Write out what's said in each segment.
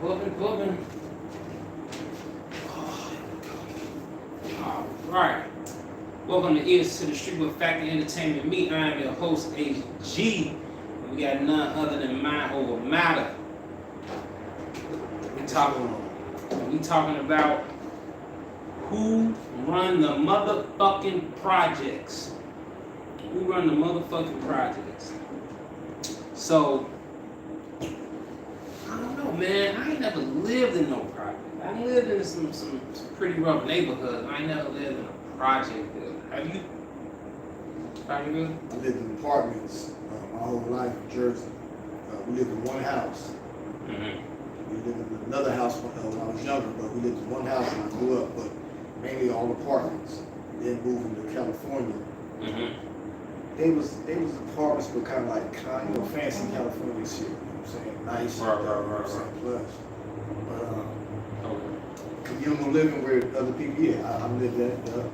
Pubbing. All right. Welcome to Ears to the Street with Factor Entertainment. Me, I am your host, H.U.D. And we got none other than Mind Over Matter. We talking about who run the motherfucking projects. Who run the motherfucking projects? So, I don't know, man. I ain't never lived in no project. I lived in some pretty rough neighborhoods. I ain't never lived in a project. Have you? Are you good? I lived in apartments my whole life in Jersey. We lived in one house. Mm-hmm. We lived in another house when I was younger, but we lived in one house when I grew up, but mainly all apartments. Then moving to California. Mm-hmm. They was apartments, but kind of like fancy California shit. You know what I'm saying? Nice. Right. You know what I'm saying? Plush. But Okay. you know, living where other people, I lived that.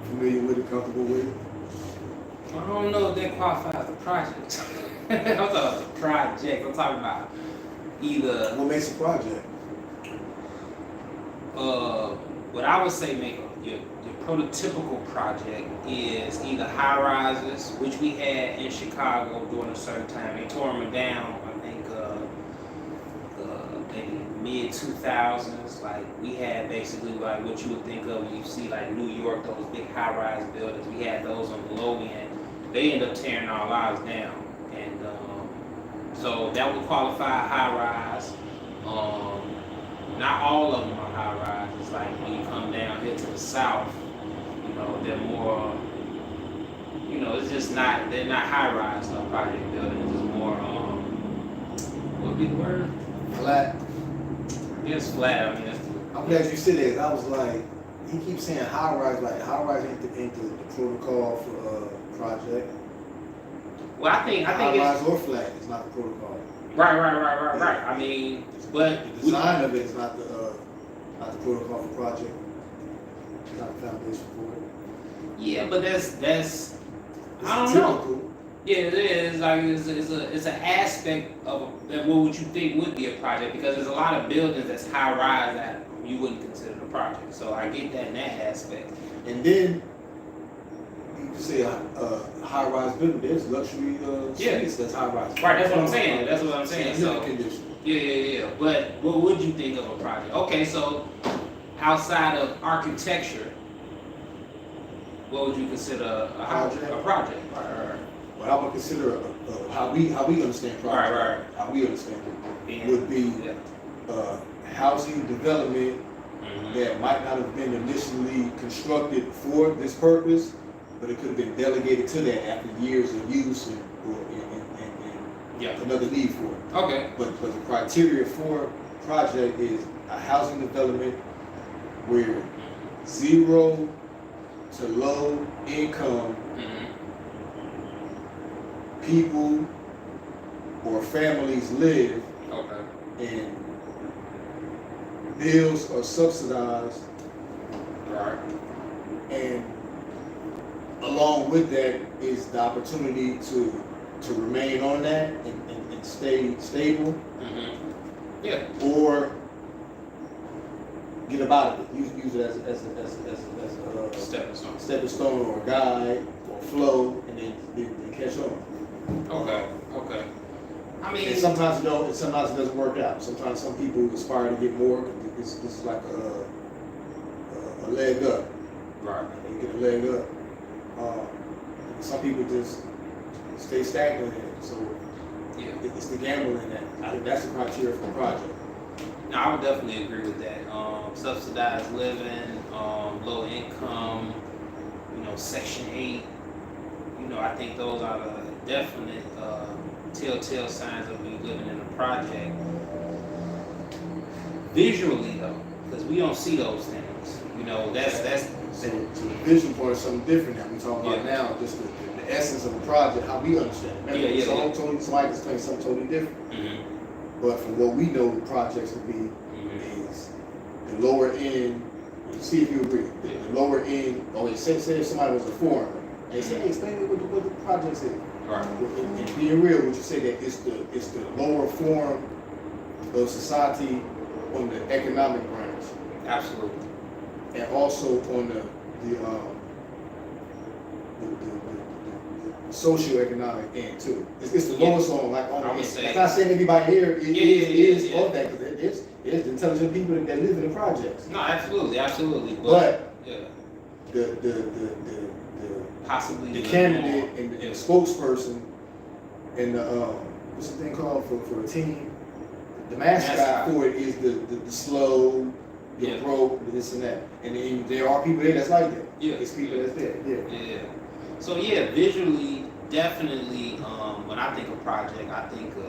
Familiar with it, comfortable with it. I don't know if that qualifies as a project. I'm talking about a project. I'm talking about either What makes a project? what I would say make your prototypical project is either high rises, which we had in Chicago during a certain time. They tore them down, I think, maybe mid 2000s. Like we had basically like what you would think of when you see like New York, those big high rise buildings. We had those on the low end. They end up tearing our lives down, and so that would qualify high rise. Not all of them are high rise. It's like when you come down here to the south, you know, they're more, you know, it's just not, they're not high rise project buildings. It's more, what would be the word? Flat. It's flat. I mean, that's I'm glad you said that. I was like, he keeps saying high rise, like high rise ain't the protocol for project. well, I think High it's rise or flat is not the protocol. right. I mean, but the design of it is not the protocol for project. It's not the foundation for it. yeah, but that's It's I don't know. typical. Yeah, it is. Like it's an aspect of that. What would you think would be a project? Because there's a lot of buildings that's high rise that you wouldn't consider a project. So I get that in that aspect. And then you can say high rise building. There's luxury suites that's high rise. Right. That's what I'm saying. That's what I'm saying. So Condition. yeah. But what would you think of a project? Okay, so outside of architecture, what would you consider a project? Right. What I would consider how we understand project, Right. how we understand it, would be housing development that might not have been initially constructed for this purpose, but it could have been delegated to that after years of use and another need for it. Okay. But the criteria for project is a housing development where zero to low income people or families live, Okay. and bills are subsidized, Right. and along with that is the opportunity to remain on that and stay stable, Yeah. or get about it. Use it as a stepping stone or a guide or flow, and then catch on. Okay. I mean, And sometimes it don't. Sometimes it doesn't work out. Sometimes some people aspire to get more. It's like a leg up. right. They get a leg up. Some people just stay stagnant in it. So Yeah. it's the gamble in that. I think that's the criteria for the project. No, I would definitely agree with that. Subsidized living, low income, you know, Section 8. You know, I think those are the definite telltale signs of you living in a project. Visually, though, because we don't see those things. You know, that's So the vision part is something different that we talk about now. Just the essence of the project, how we understand it. Remember, totally, somebody can explain something totally different. But from what we know, the projects to be is the lower end. See if you agree. The lower end. Okay, say if somebody was a foreigner, and say, hey, explain what the projects is. Right. And being real, would you say that it's the lower form of society on the economic branch. Absolutely. And also on the socioeconomic end too. It's the lowest on like on the end. That's not saying everybody here is of that, because there's intelligent people that live in the projects. No, absolutely. But yeah. the possibly the candidate and the spokesperson and the what's the thing called for a team? The mascot for it is the slow, the broke, this and that. And then there are people there that's like that. Yeah. It's people that's there. Yeah. So yeah, visually, definitely, when I think of project, I think of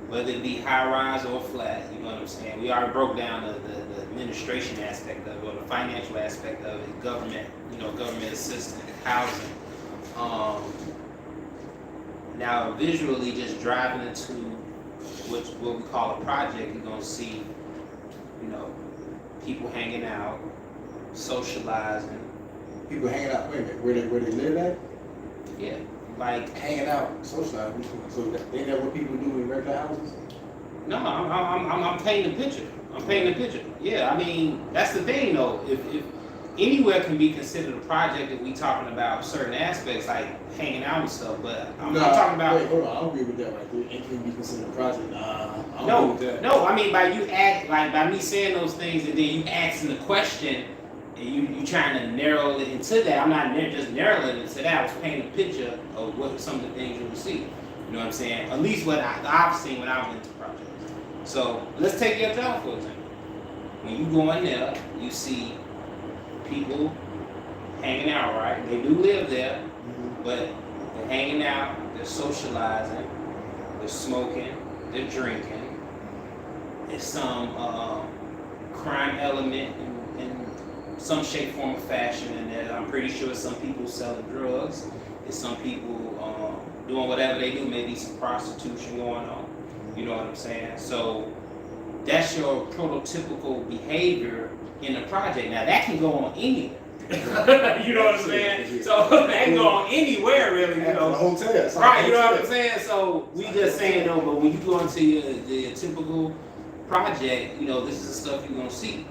whether it be high rise or flat, you know what I'm saying? We already broke down the administration aspect of it, or the financial aspect of it, government assistance, housing. Now visually, just driving into what we call a project, you're gonna see, people hanging out, socializing. People hanging out, wait a minute, where they live at? Yeah, like hanging out, socializing. So ain't that what people do in regular houses? No, I'm painting a picture. Yeah, I mean, that's the thing though. If anywhere can be considered a project if we talking about certain aspects like hanging out and stuff, but I'm talking about. Wait, hold on, I don't agree with that right there. It can be considered a project. I don't agree with that. No, I mean by me saying those things and then you asking the question and you trying to narrow it into that. I'm not just narrowing it into that. I was painting a picture of what some of the things you will see. You know what I'm saying? At least what I've seen when I was into projects. So let's take your job for example. When you go in there, you see people hanging out, right? They do live there, but they're hanging out, they're socializing, they're smoking, they're drinking. There's some crime element in some shape, form, or fashion in there. I'm pretty sure some people selling drugs. There's some people doing whatever they do, maybe some prostitution going on. You know what I'm saying? So that's your prototypical behavior in the project. Now that can go on anywhere. You know what I'm saying? So that can go on anywhere really, you know. Hotel. Right, you know what I'm saying? So we just saying though, but when you go into your typical project, this is the stuff you're gonna see.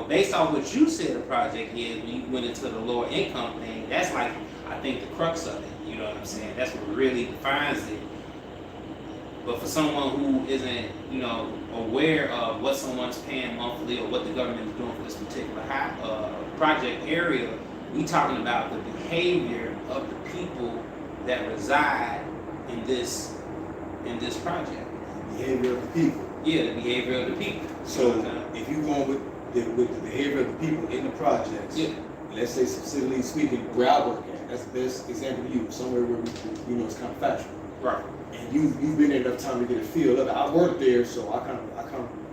Based on what you said the project is, when you went into the lower income thing, that's like I think the crux of it. You know what I'm saying? That's what really defines it. But for someone who isn't, aware of what someone's paying monthly or what the government is doing for this particular project area, we talking about the behavior of the people that reside in this project. Behavior of the people. Yeah, the behavior of the people. So if you're going with the behavior of the people in the projects, let's say specifically speaking, where I work at, that's the best example to use, somewhere where it's kind of factual. Right. And you've been there enough time to get a feel of it. I work there, so I kind of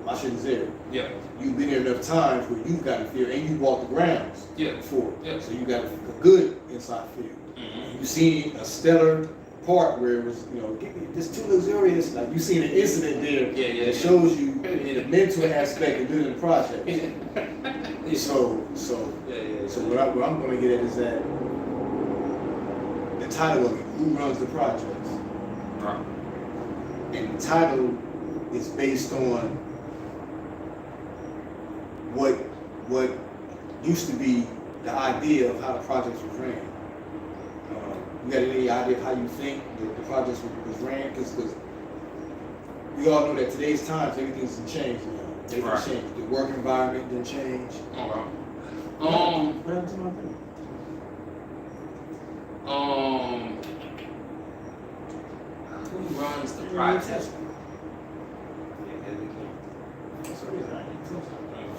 my shit is there. Yeah. You've been there enough times where you've got a feel, and you walked the grounds before. Yeah. So you got a good inside feel. Mm-hmm. You seen a stellar part where it was, just too luxurious. Like you seen an incident there that shows you the mental aspect of doing the project. So what I'm going to get at is that the title of it, who runs the projects? Right. And the title is based on what used to be the idea of how the projects was ran. You got any idea of how you think the projects was ran? Because we all know that today's times everything's changed now. Everything's changed. The work environment didn't change. What happened to my thing? Who runs the project?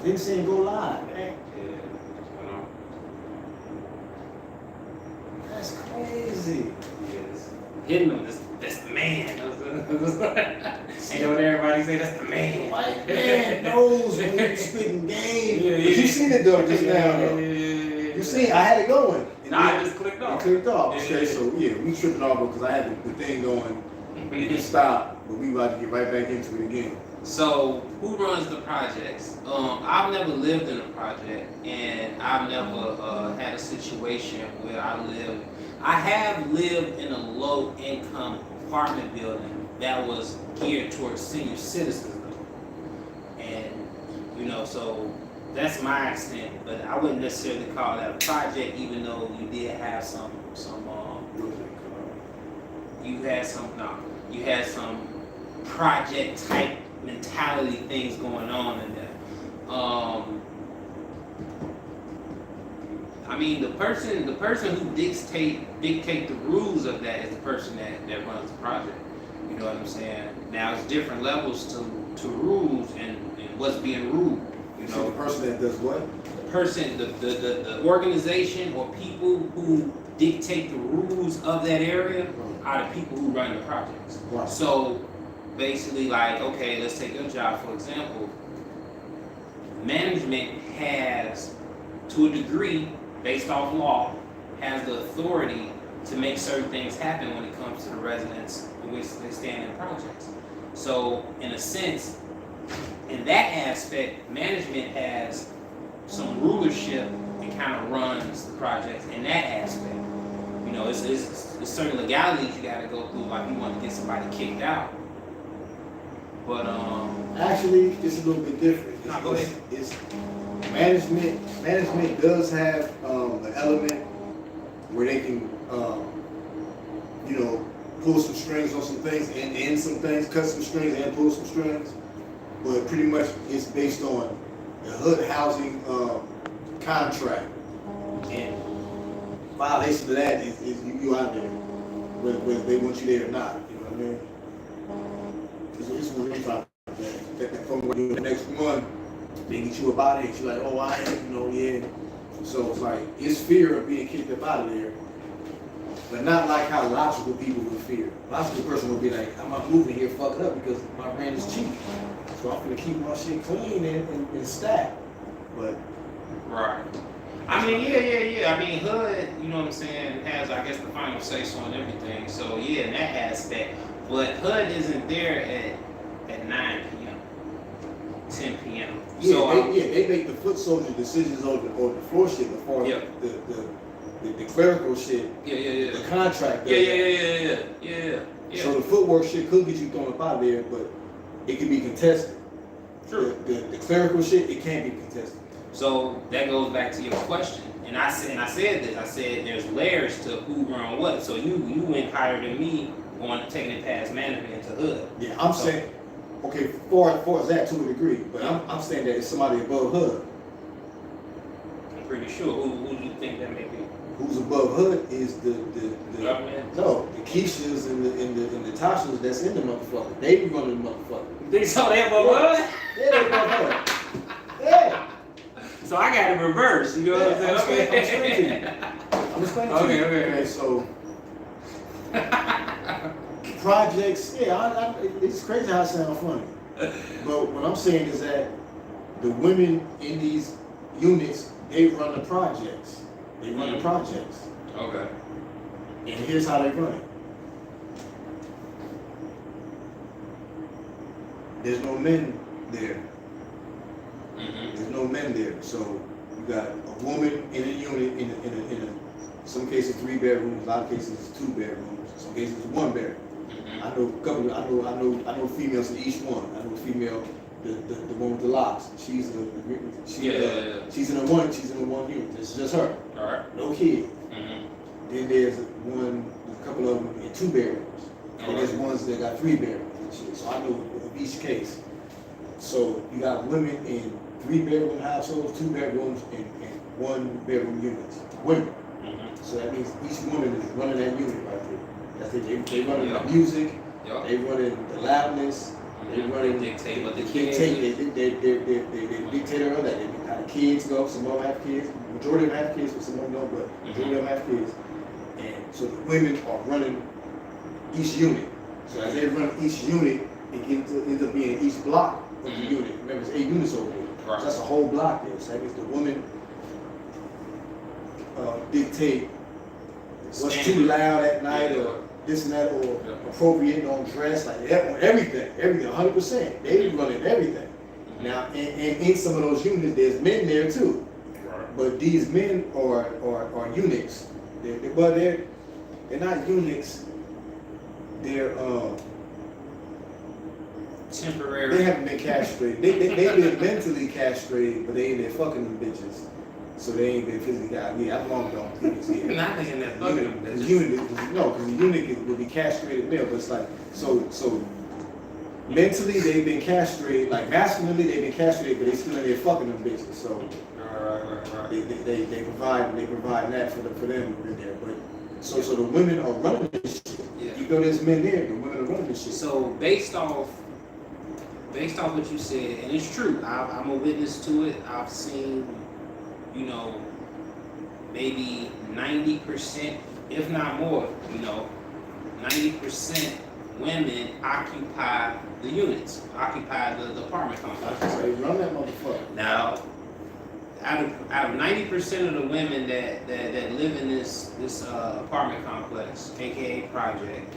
Didn't see him go live, man. That's crazy. Hitting them, that's the man. Ain't what everybody say, that's the man. White man knows when you're spitting game. You seen it though just now though. You seen, I had it going. I just clicked off. It clicked off. Okay, so we tripping off because I had the thing going. It didn't stop, but we about to get right back into it again. So, who runs the projects? I've never lived in a project, and I've never had a situation where I have lived in a low-income apartment building that was geared towards senior citizens. You know, so that's my extent, but I wouldn't necessarily call that a project, even though you did have you had some project type mentality things going on in there. I mean, the person who dictate the rules of that is the person that runs the project. You know what I'm saying? Now it's different levels to rules and what's being ruled. You know, so the person that does what? The organization or people who dictate the rules of that area are the people who run the projects. Right. So basically, like, okay, let's take your job for example. Management has, to a degree, based off law, has the authority to make certain things happen when it comes to the residents in which they stand in projects. So, in a sense, in that aspect, management has some rulership and kind of runs the projects in that aspect. You know, it's certain legalities you got to go through, like you want to get somebody kicked out. But actually, it's a little bit different. No, go ahead. It's management does have an element where they can, you know, pull some strings on some things and end some things, cut some strings and pull some strings. But pretty much it's based on the HUD housing contract, and violation of that is you out there, whether they want you there or not. You know what I mean? It's one of them type of things. That from the next one, they get you up out of there. You're like, oh, I ain't, you know, yeah. So it's like, it's fear of being kicked up out of there, but not like how logical people would fear. Logical person would be like, I'm not moving here, fuck it up because my rent is cheap. So I'm gonna keep my shit clean and stacked. But right. I mean, yeah. I mean, HUD, you know what I'm saying, has, I guess, the final say so on everything. So yeah, in that aspect. But HUD isn't there at 9 p.m., 10 p.m. Yeah, So they make the foot soldier decisions on the floor shit before the clerical shit. Yeah. The contract. Yeah. So the footwork shit could get you thrown up out of there, but it can be contested. True. The clerical shit, it can't be contested. So that goes back to your question. And I said this. I said there's layers to who run what. So you went higher than me on taking it past management into HUD. Yeah, I'm saying, okay, far as that to a degree, but I'm saying that it's somebody above HUD. I'm pretty sure. Who do you think that may be? Who's above HUD is the government? No, the Keishas and the Tashas that's in the motherfucker. They be running the motherfucker. You think so? They above HUD? Yeah, they above HUD. Yeah. So I got it reversed. You know what I'm saying? I'm explaining to you. Okay, so projects, it's crazy how it sounds funny. But what I'm saying is that the women in these units, they run the projects. They run the projects. Okay. And here's how they run it. There's no men there. There's no men there. So you got a woman in a unit in some cases 3 bedrooms, a lot of cases 2 bedrooms, some cases 1 bedroom. I know a couple. I know females in each one. I know a female, the one with the locks. She's in a one unit. This is just her. All right. No kid. Then there's a couple of them in 2 bedrooms. And there's ones that got 3 bedrooms and shit. So I know of each case. So you got women in 3 bedroom households, 2 bedrooms, and 1 bedroom units. Women. So that means each woman is running that unit right there. That's it. They running the music. They running the loudness. They running. Dictate what the kids. They dictate all that. They how the kids go. Some of them have kids. Majority of them have kids, but some of them don't. But majority of them have kids. And so the women are running each unit. So as they run each unit, it ends up being each block of the unit. Remember, it's 8 units over there. Right. So that's a whole block there. So that means the woman dictate what's too loud at night or this and that or appropriate on dress, like that, on everything, 100%. They be running everything. Now, and in some of those units, there's men there too. Right. But these men are eunuchs. They're not eunuchs. They're temporary. They haven't been castrated. They've been mentally castrated, but they ain't been fucking them bitches. So they ain't been physically. Yeah, I'm long gone. Not thinking that fucking them bitches. Because the eunuch will be castrated male, but it's like so. Mentally, they've been castrated. Like masculinely, they've been castrated, but they still in there fucking them bitches. So right. they provide that for them in there. But so the women are running this shit. Yeah. You know, there's men there, the women are running this shit. So based off what you said, and it's true, I'm a witness to it. I've seen, you know, maybe 90%, if not more, you know, 90% women occupy the units, occupy the apartment complex. I say, run that motherfucker. Now, out of 90% of the women that live in this apartment complex, aka project,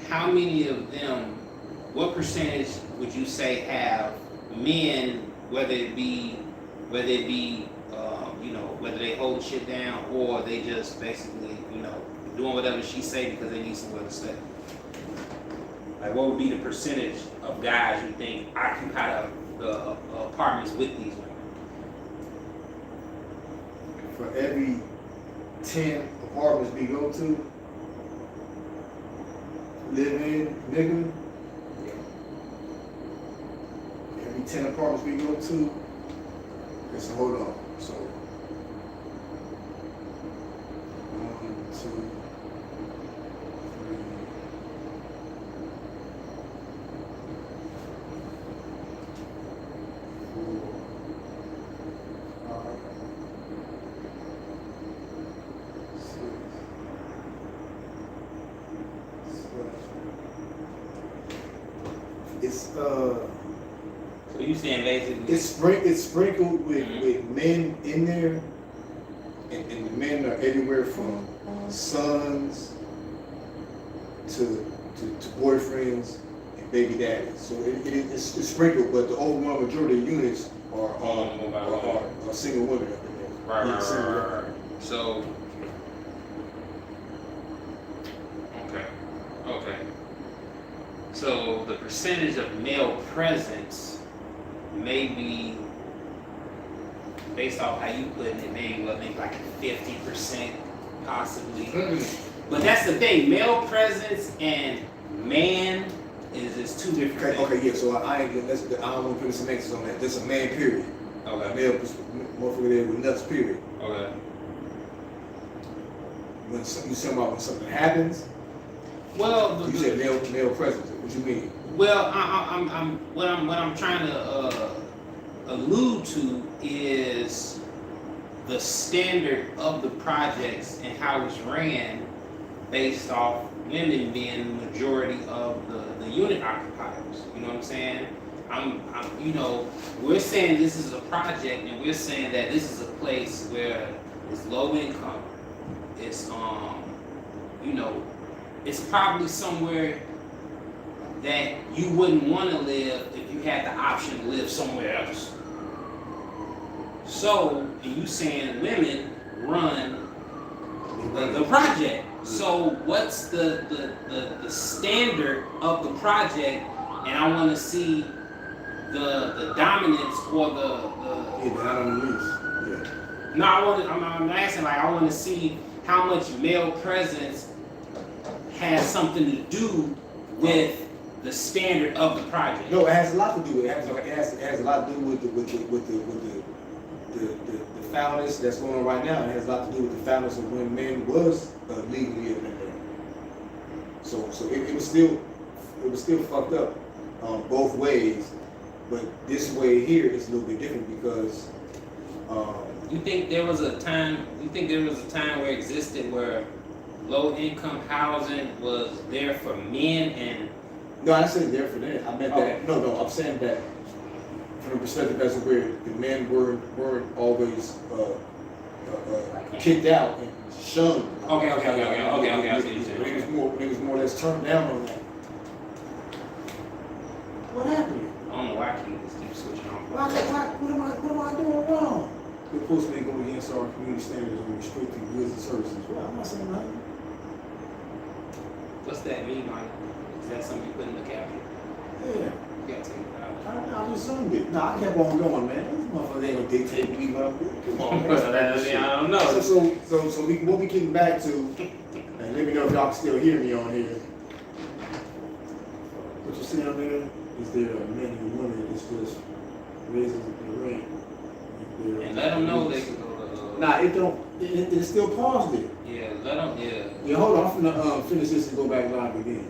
how many of them, what percentage would you say have men, whether it be you know, whether they hold shit down or they just basically, you know, doing whatever she say because they need somewhere to stay? Like, what would be the percentage of guys you think occupy the apartments with these women? For every 10 apartments we go to, live in, nigga. Every 10 apartments we go to, okay, so hold on. So, 1, 2, 3, 4, 5, 6, 7. So you saying basically it's sprinkled with men in there, and the men are everywhere from sons to boyfriends and baby daddies. So it's sprinkled, but the overwhelming majority of units are single women. Right. So okay. So the percentage of male presence may be, based off how you put it, maybe like 50% possibly. But that's the thing, male presence and man is two different things. Okay, yeah. So I don't want to put some emphasis on that. There's a man period. Okay. Male motherfucker there with nuts period. Okay. When you say about when something happens. Well, you said male presence. What you mean? Well, what I'm trying to allude to is the standard of the projects and how it's ran, based off women being the majority of the unit occupiers. You know what I'm saying? You know, we're saying this is a project, and we're saying that this is a place where it's low income. It's you know, it's probably somewhere that you wouldn't want to live if you had the option to live somewhere else. So, you saying women run the project. So, what's the standard of the project? And I want to see the dominance or the not on the lease. Yeah. No, I'm asking, like, I want to see how much male presence has something to do with the standard of the project. No, it has a lot to do with it. It has a lot to do with the foulness that's going on right now. It has a lot to do with the foulness of when men was legally in there. So it was still fucked up both ways, but this way here is a little bit different because. You think there was a time where it existed where low income housing was there for men and? No, I didn't say there for them. I meant that. No. I'm saying that from the perspective as where the men weren't always kicked out and shunned. Okay. I see what you're saying. It was more or less turned down on that. What happened? I don't know why I keep switching on. What am I doing wrong? We're supposed to go against our community standards and restricting goods and services. Well, I'm not saying nothing. What's that mean, Mike? Is that something you put in the caption? Yeah. You gotta take it out. I just assumed it. No, I kept on going, man. These motherfuckers ain't gonna dictate me what I'm doing. Come on, man. I don't know. So what we getting back to, and let me know if y'all can still hear me on here. What you see on there? Is there a men and women? It's just raising the rate. And let them know they can go to. Nah, it don't. It's still paused it. Yeah, let them. Yeah. Yeah, hold on. I'm finna finish this and go back live again.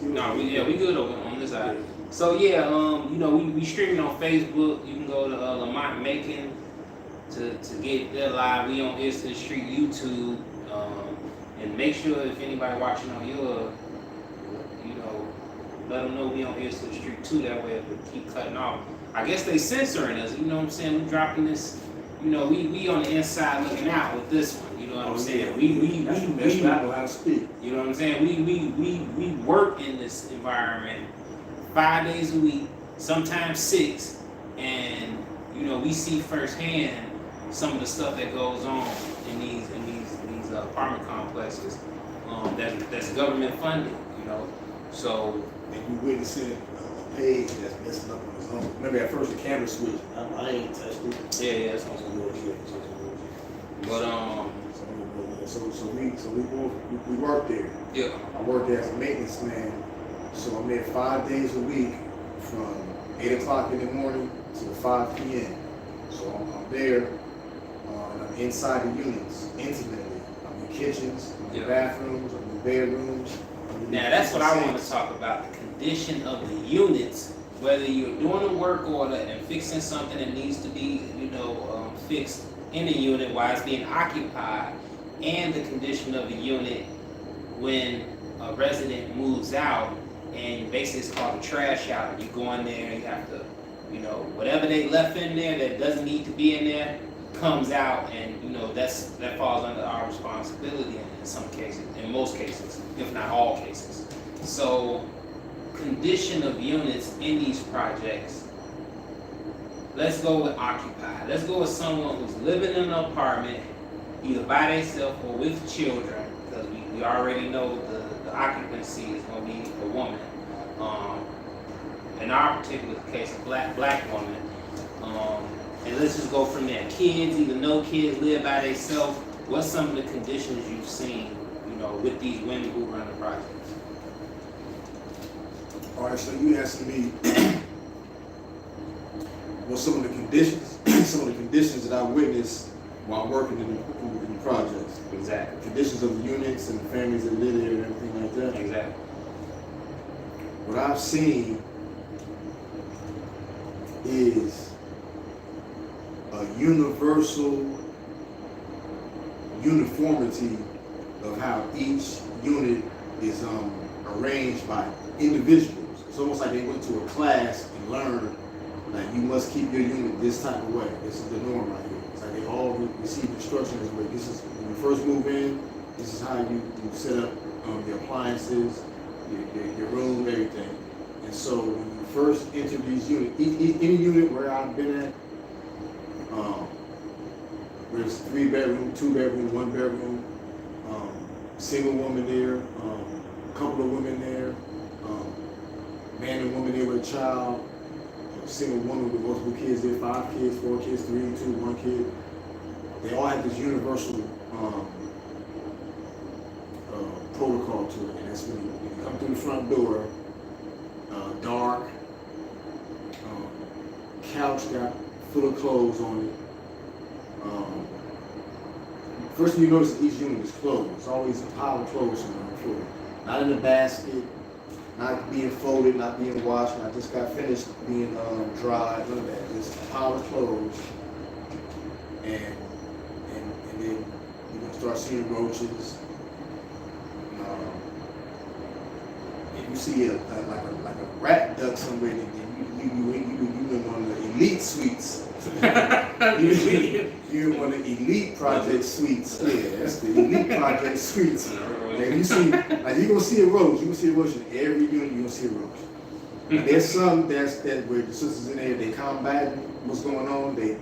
No, we good on this side. So yeah, we streaming on Facebook. You can go to Lamont Macon to get that live. We on Ears to the Street YouTube, and make sure if anybody watching on your, let them know we on Ears to the Street too. That way, if we keep cutting off, I guess they censoring us. You know what I'm saying? We dropping this. We on the inside looking out with this one. You know what I'm saying? We know how to speak. You know what I'm saying? We work in this environment 5 days a week, sometimes 6, and we see firsthand some of the stuff that goes on in these apartment complexes that's government funded. So and you witnessing a page that's messing up on its own. Remember at first the camera switched. I ain't touched it. Yeah, that's some bullshit. But So we work there. Yeah. I work there as a maintenance man. So I'm there 5 days a week from 8 o'clock in the morning to 5 p.m. So I'm there and I'm inside the units intimately. I'm in kitchens, I'm in bathrooms, I'm in bedrooms. Now that's what I want to talk about, the condition of the units, whether you're doing a work order and fixing something that needs to be, fixed in a unit while it's being occupied, and the condition of the unit when a resident moves out, and basically it's called a trash out. You go in there and you have to, whatever they left in there that doesn't need to be in there comes out, and that falls under our responsibility in some cases, in most cases, if not all cases. So, condition of units in these projects. Let's go with occupied. Let's go with someone who's living in an apartment, either by themselves or with children, because we already know the occupancy is going to be a woman. In our particular case, a black woman. And let's just go from there. Kids, either no kids, live by themselves. What's some of the conditions you've seen, with these women who run the projects? All right, so you asking me what some of the conditions that I witnessed while working in the projects. Exactly. Conditions of the units and the families that live there and everything like that. Exactly. What I've seen is a universal uniformity of how each unit is arranged by individuals. It's almost like they went to a class and learned like you must keep your unit this type of way. This is the norm right here. It's like they all receive instruction this way. This is when you first move in. This is how you set up the appliances, your room, everything. And so when you first enter these units, any unit where I've been at, where it's 3 bedroom, 2 bedroom, 1 bedroom, single woman there, couple of women there, man and woman there with a child, single woman with multiple kids there, 5 kids, 4 kids, 3, 2, 1 kid. They all have this universal protocol to it, and that's when you come through the front door, dark, couch got full of clothes on it. First thing you notice is each unit is clothes. It's always a pile of clothes on the floor. Not in a basket, not being folded, not being washed, not just got finished being dried, none of that. Just a pile of clothes. And then you're gonna start seeing roaches. If you see like a rat duck somewhere, then you in one of the elite suites. You're in one of the elite project suites. Yeah, that's the elite project suites. And you see, like you're gonna see a roach. You're gonna see a roach in every unit. You're gonna see a roach. And there's some that where the sisters in there, they combat what's going on. They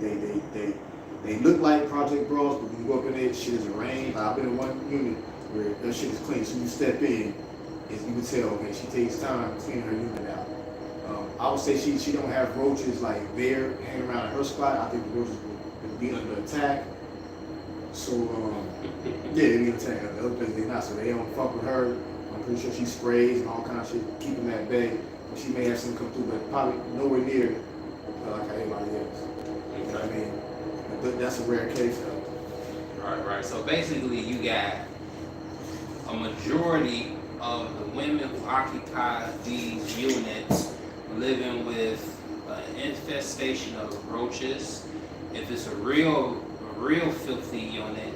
They look like Project Bros, but when you go up in there, shit is arranged. I've been in one unit where that shit is clean. So you step in, and you can tell, man, she takes time cleaning her unit out. I would say she don't have roaches like there hanging around her spot. I think the roaches would be under attack. So yeah, they be attacked. The other place they not, so they don't fuck with her. I'm pretty sure she sprays and all kind of shit, keep them at bay. But she may have some come through, but probably nowhere near like everybody else. You know what I mean? But that's a rare case though. Right. So basically, you got a majority of the women who occupy these units living with an infestation of roaches. If it's a real filthy unit,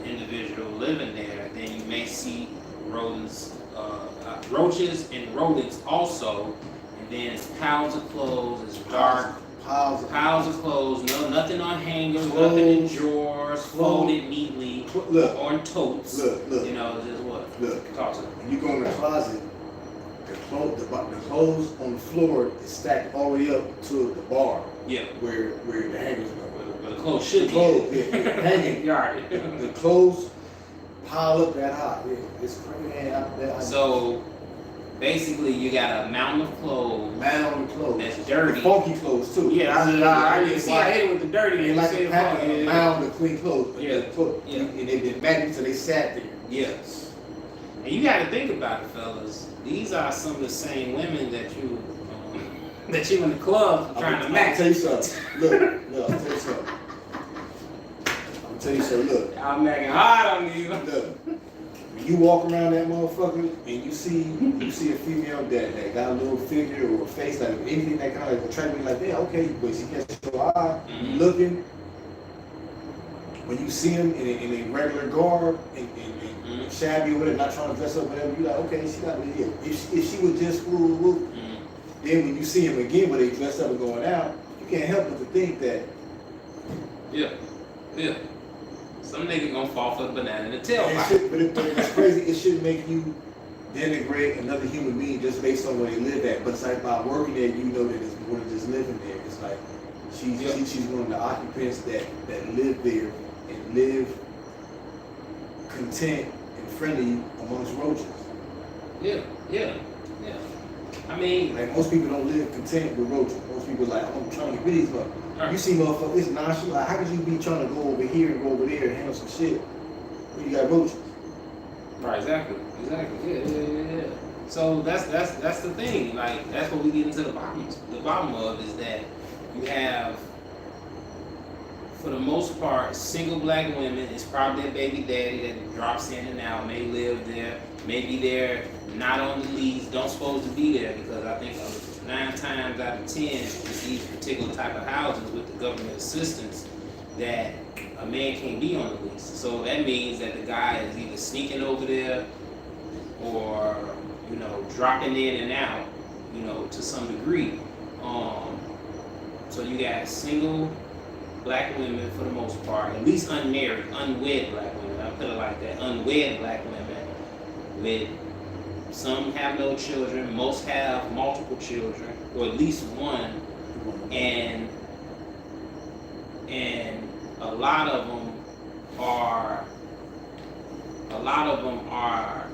an individual living there, then you may see rodents, roaches and rodents also. And then it's piles of clothes, it's dark. Piles of clothes, nothing on hangers, nothing in drawers, folded neatly, or in totes. Look. You know, just what? Look. Talk to me. When you go in the closet, the clothes on the floor is stacked all the way up to the bar. Yeah. Where the hangers go. Where the clothes should be. Hanging. Right. The clothes pile up that high. Yeah, it's crazy. So basically, you got a mountain of clothes. That's dirty. The funky clothes too. Yeah, I didn't see. I hate it with the dirty. They like to pack a mound of clean clothes. Yeah. And they've been back until they sat there. Yes. And you got to think about it, fellas. These are some of the same women that you in the club trying to match. I'll tell you something. Look, I'll tell you something. Look. I'm making hard on you. Look. When you walk around that motherfucker and you see a female that got a little figure or a face, like anything that kind of attract me, like, yeah, okay, but she catches your eye, you looking. When you see them in a regular garb and shabby or whatever, not trying to dress up, whatever, you like, okay, she got it. If she was just woo. Then when you see them again, where they dressed up and going out, you can't help but to think that. Yeah. Some nigga gonna fall for the banana in the tailpipe. But it's crazy. It shouldn't make you denigrate another human being just based on where they live at. But it's like by working there, you know that it's more than just living there. It's like she's one of the occupants that live there and live content and friendly amongst roaches. Yeah. I mean, like most people don't live content with roaches. Most people like, I'm trying to get rid of these motherfuckers. You see motherfuckers, it's nonchalant. Like, how could you be trying to go over here and go over there and handle some shit when you got roaches? Right, exactly. Yeah. So that's the thing. Like, that's what we get into the bottom of is that you have, for the most part, single black women. It's probably a baby daddy that drops in and out, may live there, maybe they're not on the lease, don't supposed to be there, because I think 9 times out of 10 with these particular type of houses with the government assistance that a man can't be on the lease. So that means that the guy is either sneaking over there or, you know, dropping in and out, you know, to some degree. So you got single black women for the most part, at least unmarried, unwed black women. I put it like that, unwed black women with some have no children, most have multiple children, or at least one, and a lot of them are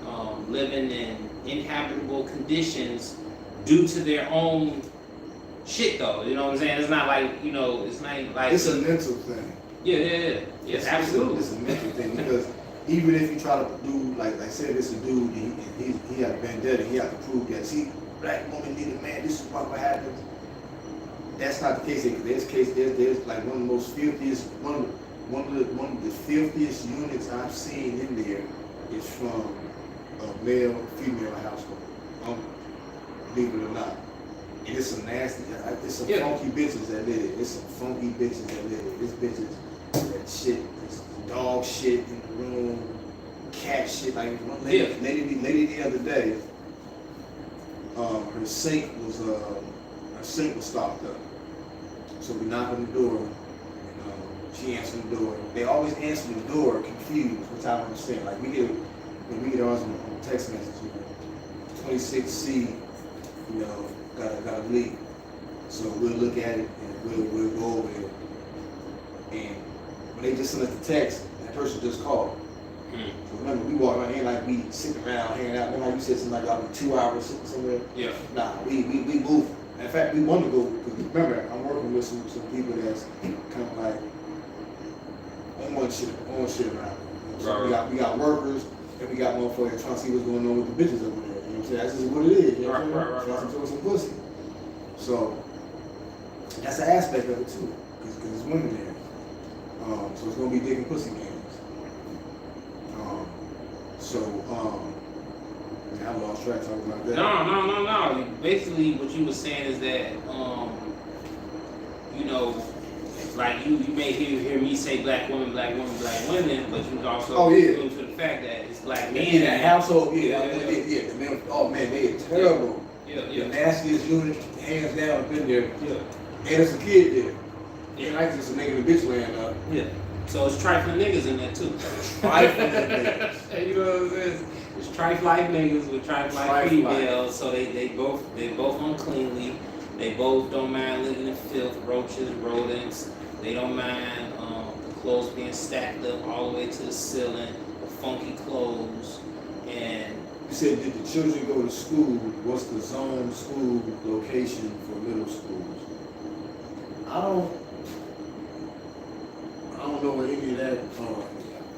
living in inhabitable conditions due to their own shit, though. You know what I'm saying? It's not like, you know, it's not like it's a mental thing. Yeah. Yes, absolutely. It's a mental thing because even if you try to do like said, it's a dude, he had a vendetta, he had to prove that, see, black woman need a man, this is what happens. That's not the case. There's like one of the most filthiest, one of the filthiest units I've seen in there is from a male-female household. Believe it or not. And it's some nasty, it's some funky bitches that live it. It's some funky bitches that live it. It's bitches that shit, it's dog shit in the room, cat shit. Like one lady the other day, her sink was stopped up. So we knock on the door, and she answered the door. They always answer the door confused, which I don't understand. Like we get ours on text message, 26C, you know, got a leak. So we'll look at it and we'll go over there. And when they just send us the text, that person just called. So remember, we walk around here like we sitting around, hanging out. Remember how you said something like I'll be 2 hours sitting somewhere? Yeah. Nah, we move. In fact, we want to go, because remember, I'm working with some people that's kind of like on shit around. So we got workers, and we got motherfuckers trying to see what's going on with the bitches over there. You know what I'm saying? That's just what it is. You know what I'm saying? Trying to throw some pussy. So that's an aspect of it too, because it's women there. So it's gonna be dick and pussy games. I lost track talking about that. No. Basically, what you were saying is that, you know, like you may hear me say black women, but you was also alluding to the fact that it's black men. In that household, the men, oh man, they are terrible. The nastiest unit, hands down, been there. And it's a kid there. And I just a nigga in the bitch land up. Yeah. So it's trifling niggas in there too. Trifling niggas. You know what I'm saying? It's trifling like niggas with trifling like females. So they both uncleanly. They both don't mind living in filth, roaches, rodents. They don't mind the clothes being stacked up all the way to the ceiling, the funky clothes, and. You said, did the children go to school? What's the zone school location for middle schools? I don't know what any of that.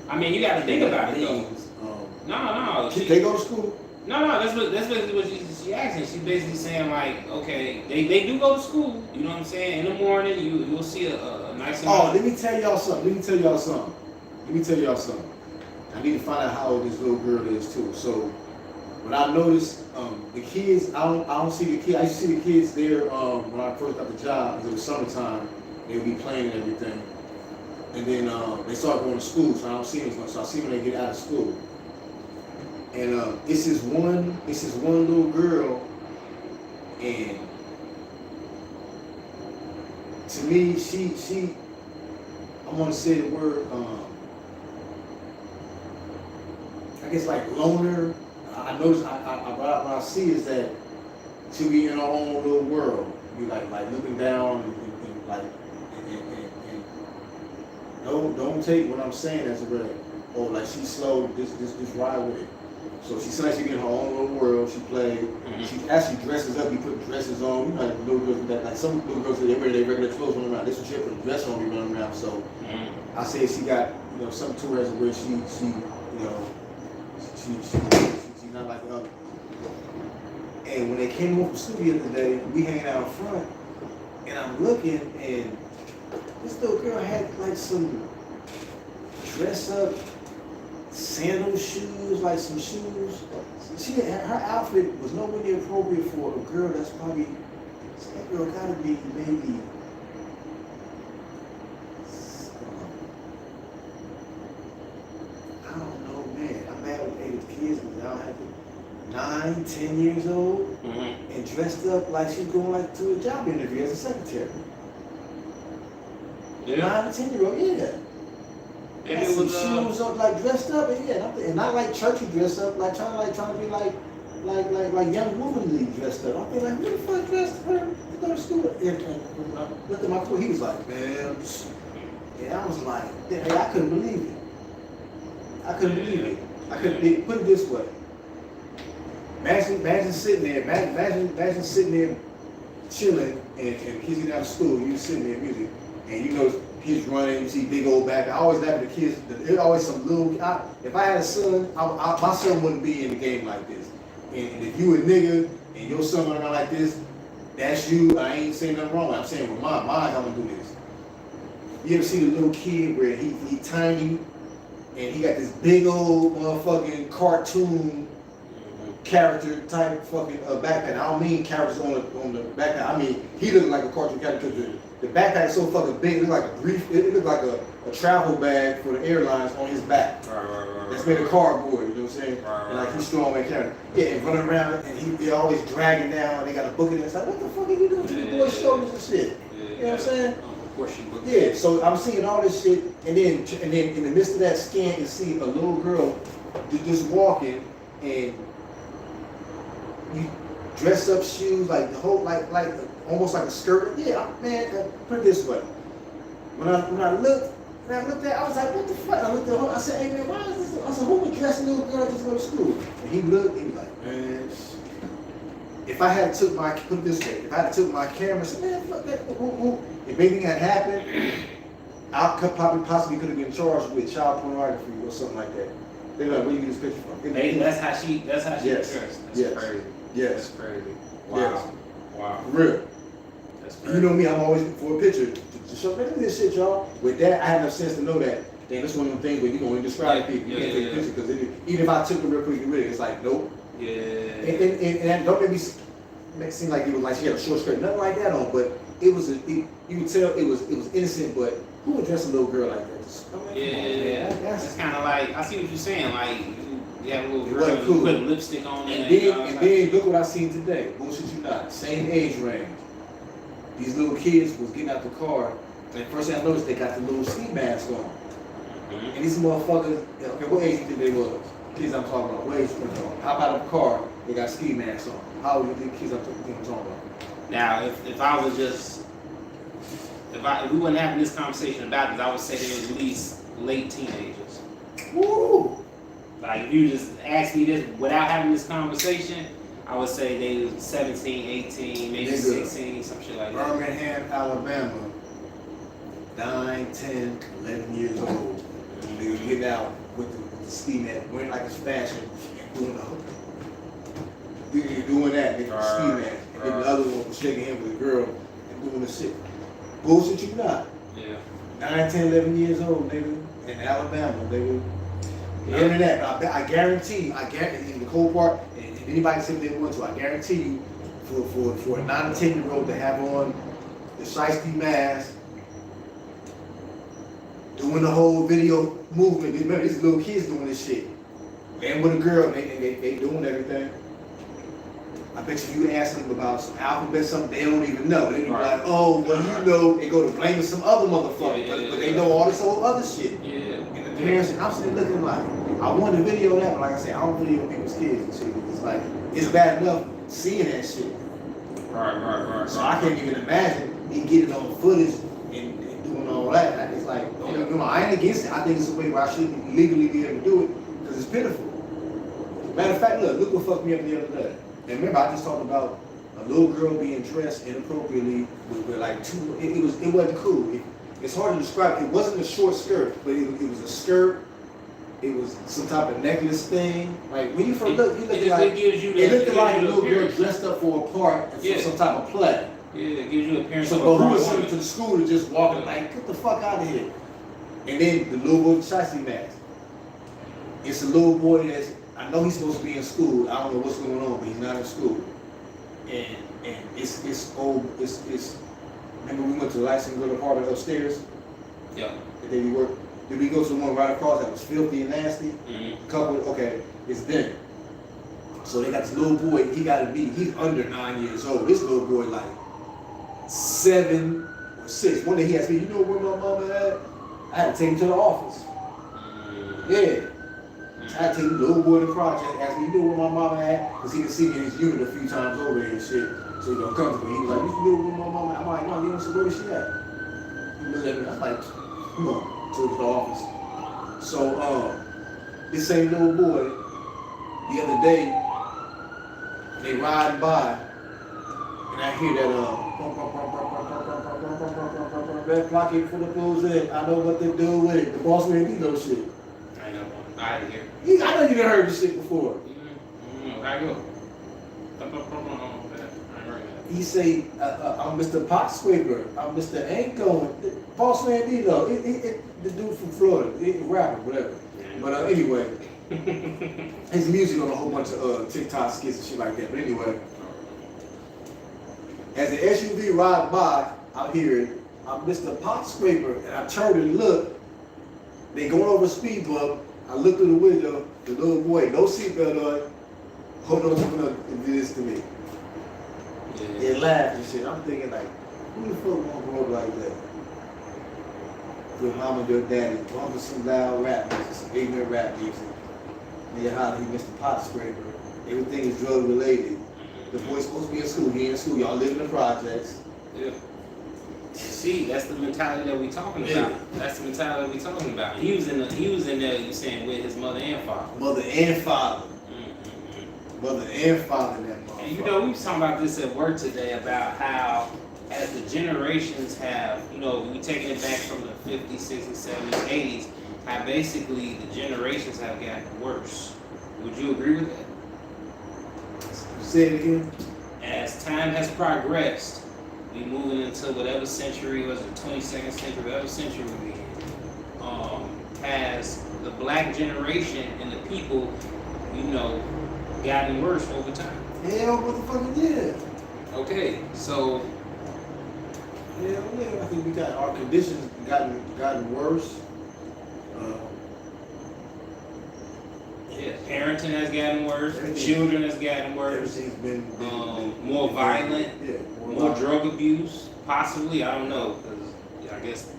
I mean, you got to think about it though. No. They go to school? No. That's basically what she asking. She's basically saying like, okay, they do go to school. You know what I'm saying? In the morning, you'll see a nice. Let me tell y'all something. I need to find out how old this little girl is too. So. But I noticed the kids, I don't see the kids. I used to see the kids there when I first got the job, because it was summertime. They would be playing and everything. And then they start going to school, so I don't see them as much. So I see when they get out of school. And it's this one little girl, and to me, she I want to say the word, I guess like loner. I notice what I see is that she'll be in her own little world, be like looking down and like and don't take what I'm saying as a real, or like she's slow, just ride with it. So she seems like she be in her own little world. She play. Mm-hmm. She actually dresses up. You put dresses on. You know, like little girls that, like some little girls, they wear their regular clothes running around. This one she put a dress on, be running around. So I say she got something to her as where she's not like the other. And when they came home from school the other day, we hanging out front, and I'm looking, and this little girl had like some dress up sandal shoes, like some shoes. Her outfit was nowhere near appropriate for a girl that's probably, that girl gotta be maybe, I don't know, man. I'm mad with kids because I don't have to, 9, 10 years old, and dressed up like she's going like to a job interview as a secretary. Yeah. 9 to 10-year-old, yeah. And it was shoes up, like dressed up, and not like churchy dressed up, like trying to be like young womanly dressed up. I'm thinking like, who the fuck dressed her to go to school? And when I looked at my clothes, he was like, man, and I was like, I couldn't believe it. I couldn't believe it. I couldn't believe it. Put it this way. Imagine sitting there, imagine sitting there chilling, and kids get out of school, you sitting there music, and kids running, you see big old back. I always laugh at the kids. There's always some little. If I had a son, my son wouldn't be in the game like this. And if you a nigga and your son running around like this, that's you. I ain't saying nothing wrong. I'm saying with mine, I'm gonna do this. You ever see the little kid where he tiny and he got this big old motherfucking cartoon character type fucking backpack. I don't mean characters on the backpack. I mean he looks like a cartoon character because the backpack is so fucking big. It looks like a brief. It looks like a travel bag for the airlines on his back. Right. That's made of cardboard. You know what I'm saying? And like he's strong man character. Yeah, and running around and they're always dragging down. And they got a book in it. It's like, what the fuck are you doing to the boy's shoulders and shit? You know what I'm saying? Of course she would. Yeah. So I'm seeing all this shit, and then in the midst of that scan, you see a little girl just walking, and you dress up shoes like the whole like almost like a skirt. Yeah, man. Put it this way: when I looked, And I looked at, I was like, what the fuck? I looked at her, I said, hey man, why is this? I said, who would dress a little girl just go to school? And he looked, he was like, man, if I had took my, put it this way, if I had took my camera and said, man, fuck that, if anything had happened, I could probably possibly could have been charged with child pornography or something like that. They're like, where you get this picture from? Hey, that's how she yes. dressed. That's yes. crazy. Yes. That's crazy. Wow. Yes. Wow. For real. That's crazy. You know me, I'm always looking for a picture to show, look at this shit, y'all. With that, I have enough sense to know that, damn, that's one of them things where you don't even describe people. You can't take a picture, because even if I took it real quick, it's like, nope. Yeah. And don't make it seem like it was like she had a short skirt, nothing like that on, but it was, you could tell it was innocent, but who would dress a little girl like that? That's kind of like, I see what you're saying, like, you have a little girl, cool. you put lipstick on and then look what I seen today. Bullshit you not. Same age range. These little kids was getting out the car, and first thing I noticed, they got the little ski mask on. Mm-hmm. And these motherfuckers, okay, what age do you think they was? Kids I'm talking about, what age do you think they was? How about a car, they got ski masks on? How old do you think kids I'm talking about? Now, if I was just, if we wouldn't having this conversation about this, I would say they were at least late teenagers. Woo! Like, if you just ask me this without having this conversation, I would say they were 17, 18, maybe 16, some shit like that. Birmingham, Alabama, 9, 10, 11 years old. They were getting out with the ski mask, wearing like it's fashion, doing that, with the ski mask. And then the other one was shaking hands with a girl and doing the shit. Bullshit you not. Yeah. 9, 10, 11 years old, nigga, in Alabama, they were hearing that. I guarantee, in the cold part, and anybody can say what they want to, I guarantee you, for a 9 or 10-year-old to have on the shiesty mask, doing the whole video movement. Remember, these little kids doing this shit. And with a girl, and they doing everything. I bet you ask them about some alphabet, something they don't even know. They be like, oh, well, you know, they go to blaming some other motherfucker, but they know all this whole other shit. Yeah. And the parents, and I'm sitting looking like, I want to video that, but like I said, I don't video people's kids and shit. It's like, it's bad enough seeing that shit. Right. So I can't even imagine me getting on footage and doing all that. It's like, don't get me wrong, I ain't against it. I think it's a way where I shouldn't legally be able to do it because it's pitiful. Matter of fact, look what fucked me up the other day. And remember, I just talked about a little girl being dressed inappropriately with like two. It wasn't cool. It's hard to describe. It wasn't a short skirt, but it was a skirt. It was some type of necklace thing. Like when you first look, you look like it looked like a little girl dressed up for a part for some type of play. Yeah, it gives you an appearance. So, but who was sent to the school to just walking like, get the fuck out of here? And then the little boy with the shiesty mask. It's a little boy that's. I know he's supposed to be in school. I don't know what's going on, but he's not in school. And it's old. It's. Remember we went to the License Girl apartment upstairs. Yeah. Did we go to the one right across that was filthy and nasty? Mm-hmm. Couple. Okay, it's them. So they got this little boy. He got to be. He's under 9 years old. This little boy like 7 or 6. One day he asked me, "You know where my mama at?" I had to take him to the office. Yeah. I had to take the little boy in the project, asked me, you know where my mama at? Because he can see me in his unit a few times over there and shit. So he don't come to me. He was like, you know where my mama at? I'm like, no, you don't say, where is she at? He looked at me, I'm like, come on, to the office. So, this same little boy, the other day, they riding by, and I hear that, clock it full of clothes in. I know what they do with it. The boss man, he knows shit. I know. I hear. I know you done heard this shit before. I go. He say, I'm Mr. Pot Scraper. I'm Mr. Ain't Going. Boss man D though. The dude from Florida. Rapper, whatever. But anyway, his music on a whole bunch of TikTok skits and shit like that. But anyway, as the SUV ride by, I hear it. I'm Mr. Pot Scraper. And I turn and look. They going over a speed bump. I look through the window, the little boy, no seatbelt on, hold on and do this to me. Yeah. They laugh and shit. I'm thinking like, who the fuck wanna grow up like that? Your mama and your daddy, bumping some loud rap music, some ignorant rap music. And you're how he Mr. Pot Scraper. Everything is drug related. The boy's supposed to be in school, he ain't in school, y'all live in the projects. Yeah. See, that's the mentality that we talking about. Yeah. That's the mentality that we talking about. He was in there. You saying with his mother and father. Mother and father. Mm-hmm. Mother and father in that motherfucker. And you know, we was talking about this at work today about how, as the generations have, you know, we taking it back from the 50s, 60s, 70s, 80s, how basically the generations have gotten worse. Would you agree with that? Say it again. As time has progressed, we moving into whatever century was the 22nd century, whatever century we in, has the black generation and the people, you know, gotten worse over time. Hell, motherfucking yeah. Okay, so Hell yeah. I think we got our conditions gotten worse. yeah, parenting has gotten worse, children has gotten worse, Everything's been more violent, yeah, more drug abuse, possibly. I don't know, because I guess.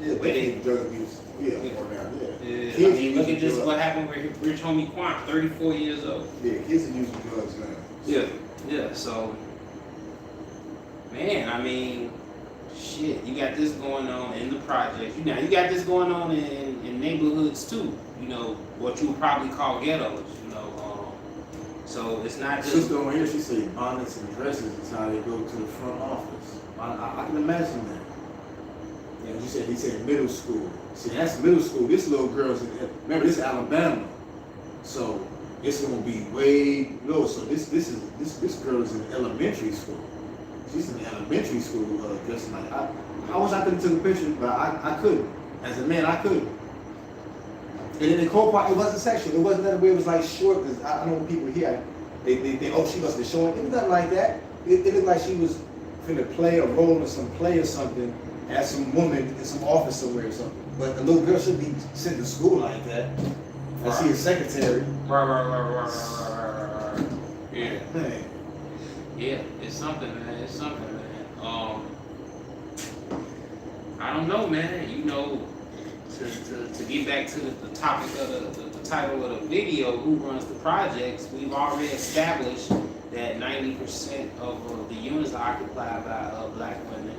Yeah, definitely drug abuse. Yeah, more now. Yeah. I mean, look at just what happened with Rich Homie Quan, 34 years old. Yeah, kids are using drugs now. Yeah. So, man, I mean, shit, you got this going on in the projects. You got this going on in neighborhoods too. You know, what you would probably call ghettos. You know, so it's not just. Sister over here, she said bonnets and dresses is how they go to the front office. I can imagine that. Yeah, he said middle school. See, that's middle school. This little girl's remember this is Alabama, so it's gonna be way low. So this girl is in elementary school. She's in elementary school dressing like I wish I could have took a picture, but I couldn't. As a man, I couldn't. And then the cool part, it wasn't sexual. It wasn't that way. It was like short. Cause I know when people here, they oh, she must be showing. It was nothing like that. It looked like she was finna play a role in some play or something as some woman in some office somewhere or something. But the little girl shouldn't be sent to school like that. I see a secretary. Yeah. Man. Yeah, it's something, man. It's something, man. I don't know, man. You know, to get back to the topic of the title of the video, who runs the projects, we've already established that 90% of the units are occupied by black women.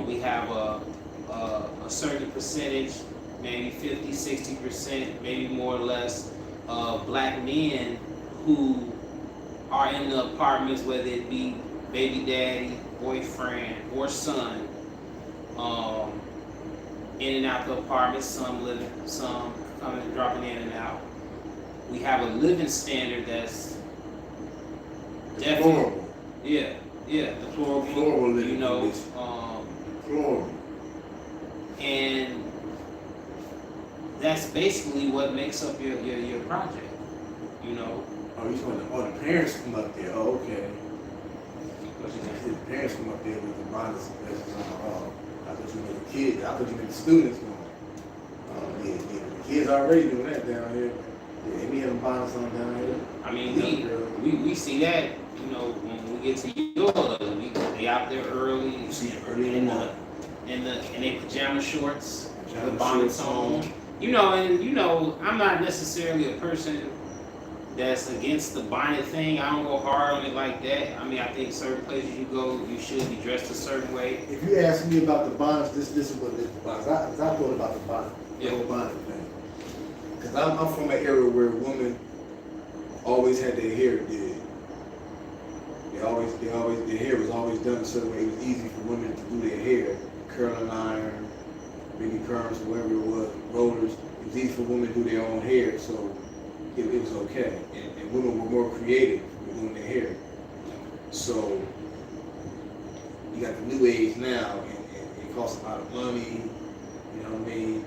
We have a certain percentage, maybe 50, 60%, maybe more or less, of black men who are in the apartments, whether it be baby daddy, boyfriend, or son, in and out the apartment, some living, some coming and dropping in and out. We have a living standard that's definitely, deplorable, living you know, deplorable. And that's basically what makes up your project, you know. Oh, you talking? Oh, the parents come up there. Oh, okay. What you think? The parents come up there with the bonnets and dresses on. Oh, I thought you meant the kids. I thought you meant the students going. Yeah. The kids already doing that down here. Yeah, they be having bonnets on down here. I mean, we see that, you know, when we get to your level, they out there early. You see them early in their pajama shorts, Pajama with bonnets shorts on. You know, I'm not necessarily a person that's against the bonnet thing. I don't go hard on it like that. I mean, I think certain places you go, you should be dressed a certain way. If you ask me about the bonnets, this is what it is. The bonnets. I thought about the bonnet, the whole bonnet thing. Because I'm from an era where women always had their hair did. Their hair was always done a certain way. It was easy for women to do their hair, curling iron, maybe perms, whatever it was, rollers. It was easy for women to do their own hair, so it was okay. And women were more creative with doing their hair. So you got the new age now, and it costs a lot of money. You know what I mean?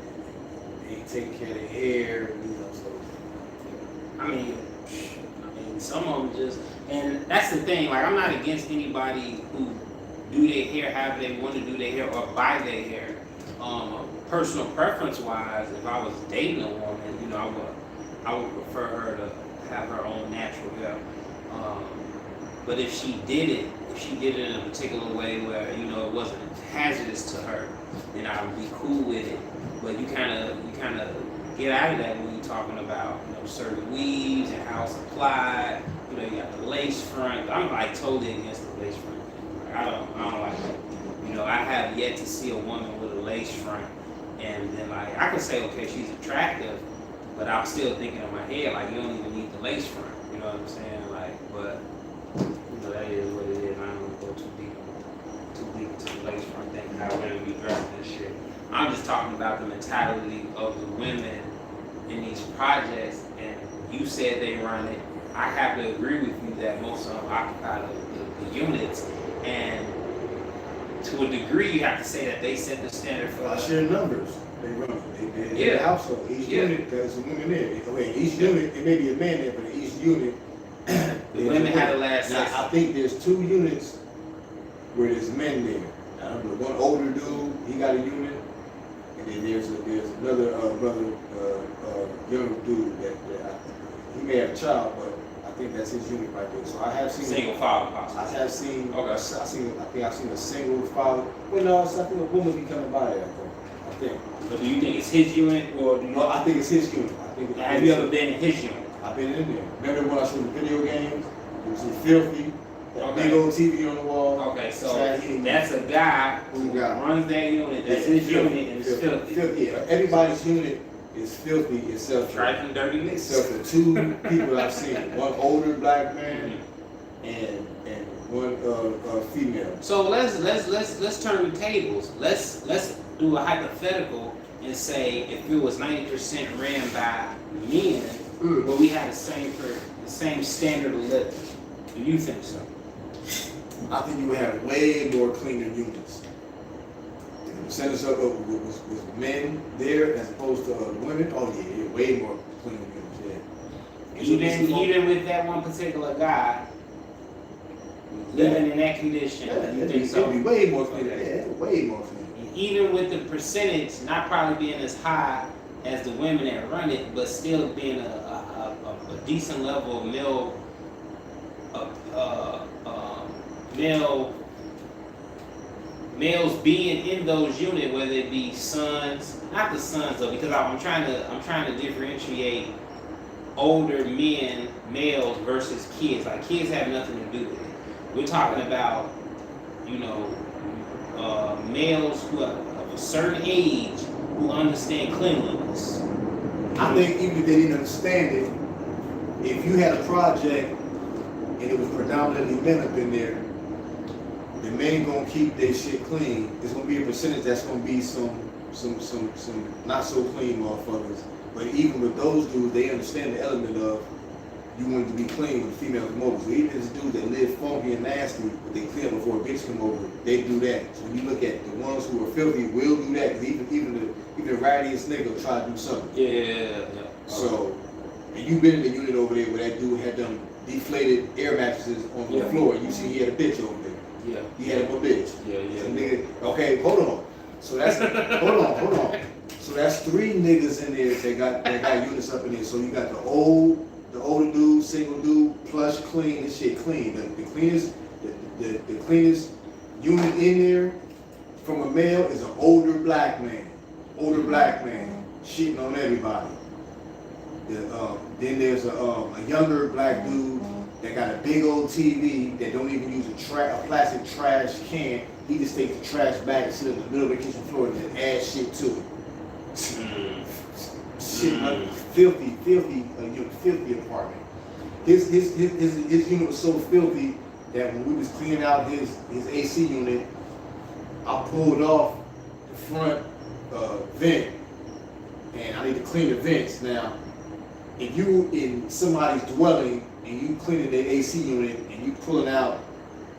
They ain't taking care of their hair, you know. So I mean, some of them just, and that's the thing. Like, I'm not against anybody who do their hair however they want to do their hair or buy their hair. Personal preference wise, if I was dating a woman, you know, I would prefer her to have her own natural hair. But if she did it in a particular way where, you know, it wasn't hazardous to her, then I would be cool with it. But you kind of get out of that when you're talking about, you know, certain weaves and how it's applied. You know, you got the lace front. I'm like totally against the lace front. Like, I don't like it. You know, I have yet to see a woman with a lace front, and then like I can say, okay, she's attractive, but I'm still thinking in my head like you don't even need the lace front. You know what I'm saying? Like, but you know that is what it is. I don't want to go too deep into the lace front thing, how women be dressing and shit. I'm just talking about the mentality of the women in these projects, and you said they run it. I have to agree with you that most of them occupy the units, and to a degree, you have to say that they set the standard for us. Share numbers. They run it. They household. Each unit, there's a woman there. Okay, each unit, it may be a man there, but in each unit, the women have the last say. I think there's 2 units where there's men there. The one older dude, he got a unit, and then there's another brother, younger dude that he may have a child, but I think that's his unit right there. So I have seen single father, possibly. I have seen. Okay. I think I've seen a single father. Well, no, I think a woman be coming by there. I think. But do you think it's his unit, or do you? No, I think it's his unit. Have you ever been in his unit? I've been in there. Remember when I showed the video games? It was filthy. Okay. Big old TV on the wall. Okay, so that's a guy who runs that unit. That's his unit, and it's filthy. Yeah, everybody's unit is filthy except for dirty except for 2 people I've seen. One older black man and one female. So let's turn the tables. Let's do a hypothetical and say if it was 90% ran by men, but we had the same standard of living. Do you think so? I think you would have way more cleaner units. If the percentage of was men there as opposed to women, oh yeah, way more cleaner units, yeah. Even with that one particular guy living in that condition, you think so? It'd be way more cleaner, yeah, way more cleaner. Even with the percentage not probably being as high as the women that run it, but still being a decent level of males being in those units, whether it be sons, not the sons though, because I'm trying to differentiate older men, males versus kids. Like kids have nothing to do with it. We're talking about, males who are of a certain age who understand cleanliness. I think even if they didn't understand it, if you had a project and it was predominantly men up in there, the men gonna keep their shit clean. There's gonna be a percentage that's gonna be some not so clean motherfuckers. But even with those dudes, they understand the element of you want to be clean with female come over. So even this dude that live funky and nasty, but they clean before a bitch come over, they do that. So when you look at the ones who are filthy, will do that. Cause even the rattiest nigga will try to do something. Yeah. So, and you been in the unit over there where that dude had them deflated air mattresses on the floor. You see he had a bitch over there. Yeah. He had a bitch. Yeah. So nigga, okay, hold on. So that's hold on. So that's 3 niggas in there that got units up in there. So you got the older dude, single dude, plush, clean. This shit clean. The cleanest unit in there from a male is an older black man. Shitting on everybody. Then there's a younger black dude that got a big old TV that don't even use a plastic trash can. He just takes the trash bag and sit in the middle of the kitchen floor and just add shit to it. Shit, filthy apartment. His unit was so filthy that when we was cleaning out his AC unit, I pulled off the front vent, and I need to clean the vents. Now, if you in somebody's dwelling and you cleaning their AC unit and you pulling out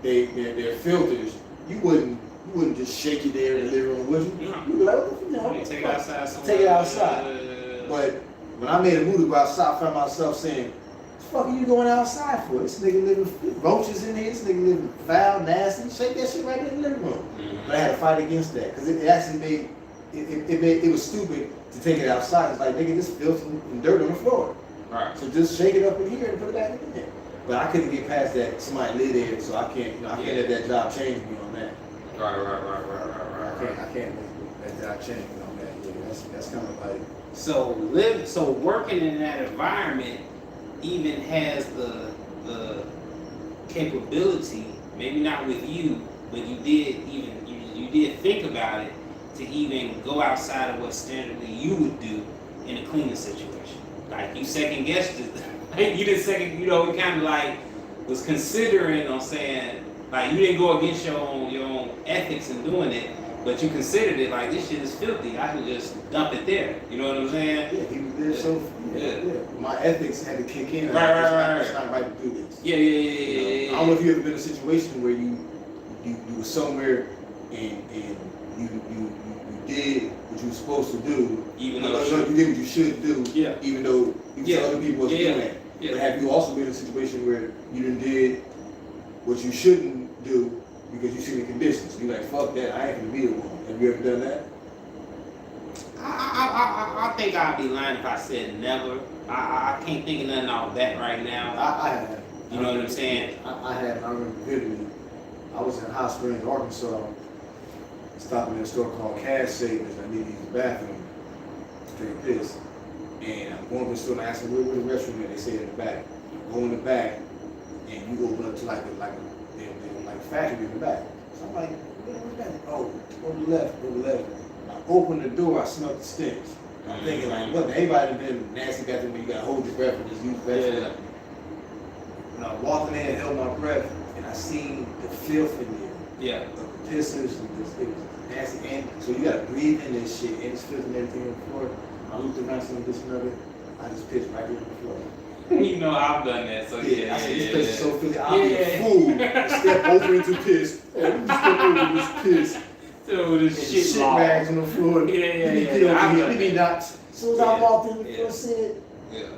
their filters, you wouldn't just shake it there in the living room, would you? You be like, take it outside. Take it outside. But when I made a move to go outside, I found myself saying, "What the fuck are you going outside for? This nigga living roaches in here. This nigga living foul, nasty. Shake that shit right in the living room." But I had to fight against that because it actually it was stupid to take it outside. It's like, nigga, this filth and dirt on the floor. Right. So just shake it up in here and put it back in there. But I couldn't get past that. Somebody live there, so I can't let that job change me on that. Right. I can't let that job change me on that. Yeah, that's kind of like. So working in that environment even has the capability, maybe not with you, but you you did think about it to even go outside of what standardly you would do in a cleaning situation. Like you second guessed it. You didn't second, you know, you kind of like was considering on saying, like you didn't go against your own ethics in doing it, but you considered it like this shit is filthy. I can just dump it there. You know what I'm saying? Yeah, he was there. So my ethics had to kick in. Right. It's not right to do this. Yeah. I don't know if you ever been in a situation where you were somewhere and you did what you were supposed to do, even though you did what you should do, even though you tell other people wasn't doing that. Yeah. But have you also been in a situation where you done did what you shouldn't do because you see the conditions? You like, fuck that, I ain't gonna be the one. Have you ever done that? I think I'd be lying if I said never. I can't think of nothing of that right now. I have. You know what I'm saying? I have. I remember vividly. I was in Hot Springs, Arkansas, stopping at a store called Cash Savings. I need to use the bathroom to take a piss. And I'm going to the store and I ask them, where the restroom is? They say in the back. I go in the back and you open up to like a factory in the back. So I'm like, where's that? Oh, go to the left, go to the left. When I open the door, I smell the stench. I'm thinking like, look, anybody been nasty bathroom where you gotta hold your breath and just use the restroom. When I walked in there and held my breath and I seen the filth in there. Yeah. The pisses and it was nasty. And so you gotta breathe in this shit and it's filth and everything on the floor. I looked around, some this and other. I just pissed right there on the floor. You know I've done that, so yeah. I said, this place is so filthy. I'll be a fool to step over into piss. Hey, let me step over this piss. So this shit bags on the floor. Yeah. Maybe not. As soon as I walked in the first set,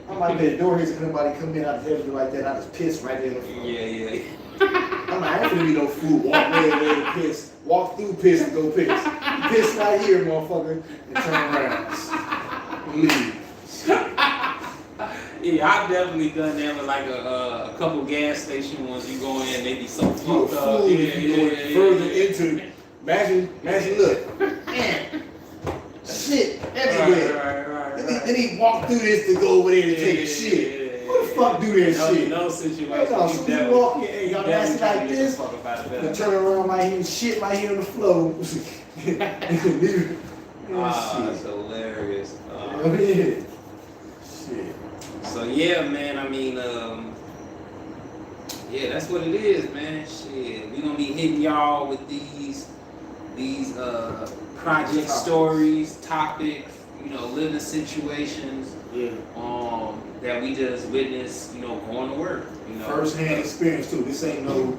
I'm like, the door here, nobody come in out of heaven like that. I just piss right there on the floor. Yeah. I'm like, I ain't gonna be no fool. Walk way to piss. Walk through piss and go piss. You piss right here, motherfucker, and turn around. Leave. Yeah, I've definitely done that with like a couple gas station ones. You go in, they be so fucked up. Further into. Imagine, look, man, shit everywhere. Right. Then he walked through this to go over there to take a shit. Who the fuck do that shit? No situation. You walk in, hey, y'all nasty like this, and turn around, might hear shit, might hear on the floor. That's hilarious. Shit. So yeah, man. I mean, that's what it is, man. Shit, we gonna be hitting y'all with these project stories, topics, you know, living situations, that we just witnessed, you know, going to work. You know, first-hand experience too. This ain't no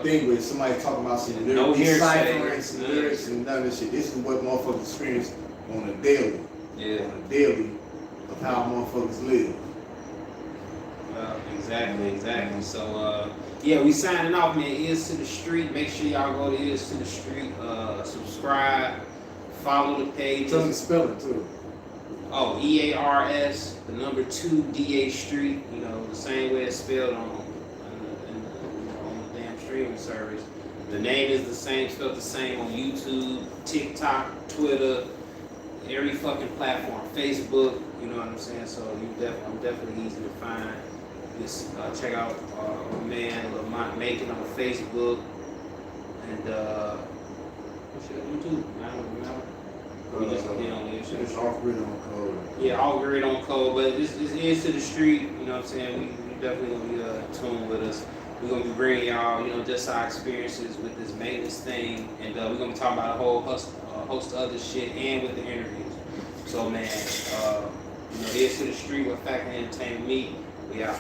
thing with somebody talking about some lyrics and none of this shit. This is what motherfuckers experience on a daily. Yeah. On a daily of how motherfuckers live. Exactly. So, we signing off, man. Ears to the Street. Make sure y'all go to Ears to the Street. Subscribe. Follow the page. Tell them to spell it, too. Oh, EARS, the number 2 DA Street. You know, the same way it's spelled on the damn streaming service. The name is the same, spelled the same on YouTube, TikTok, Twitter, every fucking platform, Facebook. You know what I'm saying? So I'm definitely easy to find. Just check out my man Lamont Macon on Facebook and YouTube. I don't remember. We just get on there. It's off grid on code. Yeah, all grid on code, but this is to the street. You know what I'm saying? We definitely gonna be tuned with us. We're gonna be bringing y'all, you know, just our experiences with this maintenance thing, and we're gonna be talking about a whole host of other shit, and with the interviews. So man, Here's to the Street with Fact and Entertainment Meet. We out.